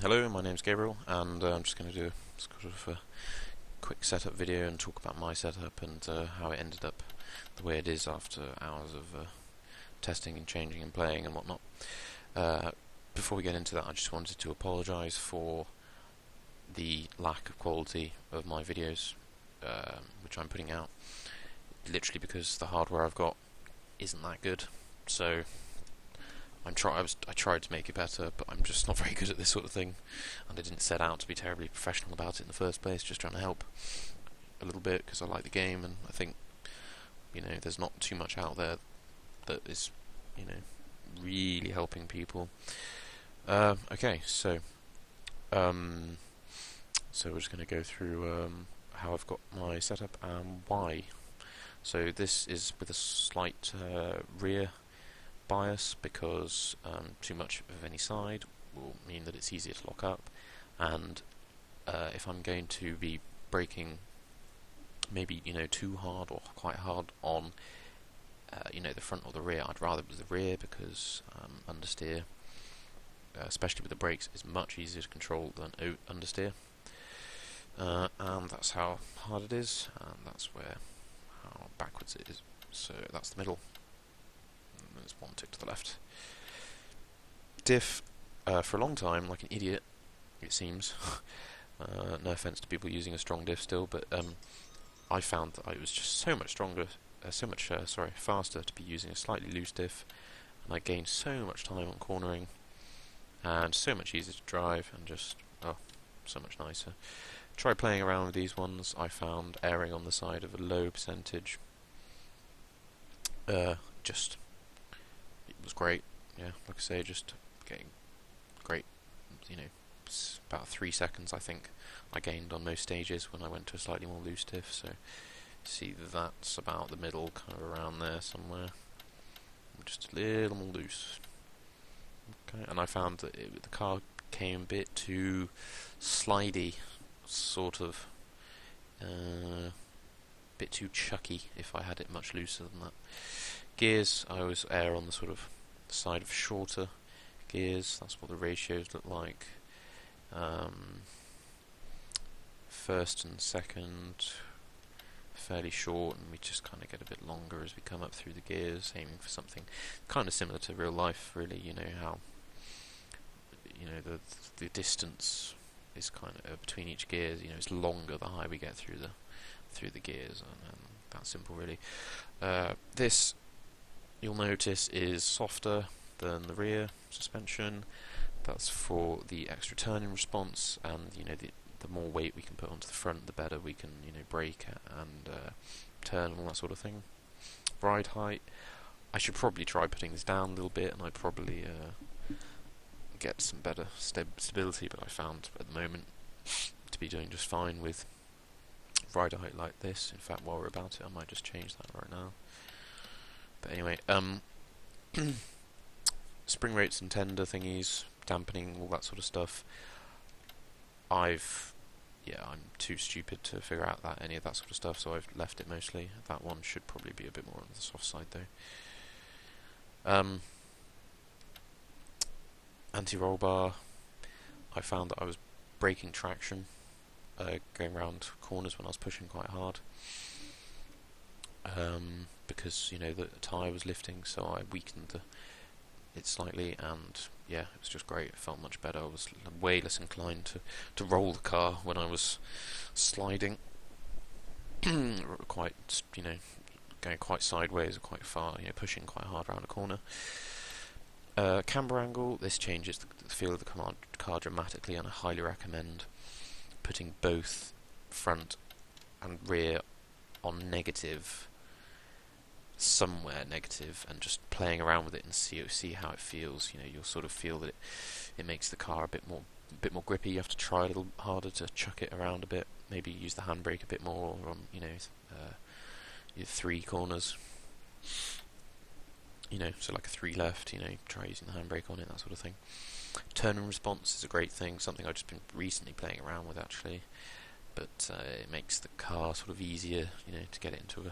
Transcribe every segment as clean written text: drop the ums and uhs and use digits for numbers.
Hello, my name's Gabriel, and I'm just going to do a sort of a quick setup video and talk about my setup and how it ended up the way it is after hours of testing and changing and playing and whatnot. Before we get into that, I just wanted to apologise for the lack of quality of my videos, which I'm putting out, literally because the hardware I've got isn't that good. So I tried to make it better, but I'm just not very good at this sort of thing, and I didn't set out to be terribly professional about it in the first place. Just trying to help a little bit because I like the game, and I think there's not too much out there that is really helping people. Okay, so we're just going to go through how I've got my setup and why. So this is with a slight rear bias because too much of any side will mean that it's easier to lock up, and if I'm going to be braking maybe too hard or quite hard on the front or the rear, I'd rather it was the rear because understeer, especially with the brakes, is much easier to control than understeer, and that's how hard it is, and that's how backwards it is. So that's the middle. There's one tick to the left. Diff, for a long time, like an idiot, it seems. No offense to people using a strong diff still, but I found that I was just so much faster to be using a slightly loose diff, and I gained so much time on cornering, and so much easier to drive, and just so much nicer. Try playing around with these ones. I found erring on the side of a low percentage. It was great, yeah, like I say, just getting great, about 3 seconds I think I gained on most stages when I went to a slightly more loose diff, so see that's about the middle, kind of around there somewhere, just a little more loose. Okay, and I found that the car came a bit too slidey, sort of, bit too chucky if I had it much looser than that. Gears, I always err on the sort of side of shorter gears. That's what the ratios look like. First and second, fairly short, and we just kind of get a bit longer as we come up through the gears, aiming for something kind of similar to real life, really. How the distance is kind of between each gear. It's longer the higher we get through the gears, and that's simple, really. This, you'll notice, is softer than the rear suspension. That's for the extra turning response, and the more weight we can put onto the front, the better we can brake and turn and all that sort of thing. Ride height, I should probably try putting this down a little bit, and I'd probably get some better stability, but I found at the moment to be doing just fine with ride height like this. In fact, while we're about it, I might just change that right now. But anyway, spring rates and tender thingies, dampening, all that sort of stuff. I'm too stupid to figure out any of that sort of stuff, so I've left it mostly. That one should probably be a bit more on the soft side though. Anti-roll bar, I found that I was breaking traction going around corners when I was pushing quite hard, because the tyre was lifting, so I weakened it slightly, and yeah, it was just great. It felt much better. I was way less inclined to roll the car when I was sliding, quite going quite sideways or quite far, pushing quite hard around a corner. Camber angle, this changes the feel of the car dramatically, and I highly recommend putting both front and rear on negative, somewhere negative, and just playing around with it and see how it feels. You'll sort of feel that it makes the car a bit more grippy. You have to try a little harder to chuck it around a bit. Maybe use the handbrake a bit more on your 3 corners. So like a 3 left. Try using the handbrake on it, that sort of thing. Turning response is a great thing. Something I've just been recently playing around with actually. But it makes the car sort of easier, to get it into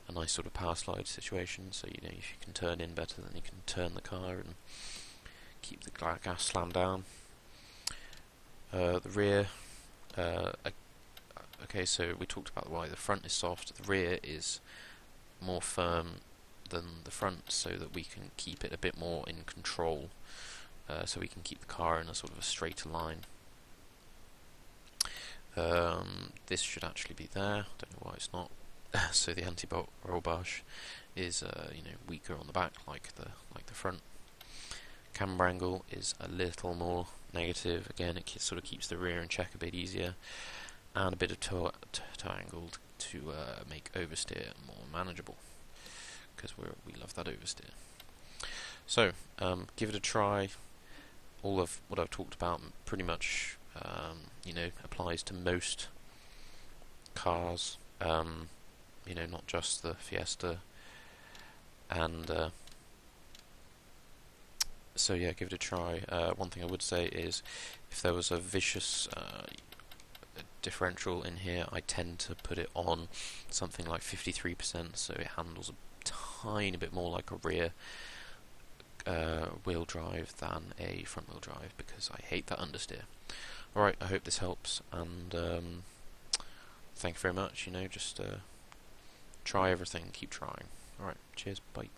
a nice sort of power slide situation. So if you can turn in better, then you can turn the car and keep the gas slammed down. The rear, okay, so we talked about why the front is soft. The rear is more firm than the front, so that we can keep it a bit more in control, so we can keep the car in a sort of a straighter line. This should actually be there. Don't know why it's not. So the anti-roll bar is weaker on the back, like the front. Camber angle is a little more negative. Again, it sort of keeps the rear in check a bit easier, and a bit of toe angle to make oversteer more manageable, because we love that oversteer. So give it a try. All of what I've talked about pretty much applies to most cars, not just the Fiesta. And so yeah, give it a try. One thing I would say is, if there was a vicious differential in here, I tend to put it on something like 53%, so it handles a tiny bit more like a rear wheel drive than a front wheel drive, because I hate that understeer. Alright, I hope this helps, and thank you very much. Just try everything, keep trying. Alright, cheers, bye.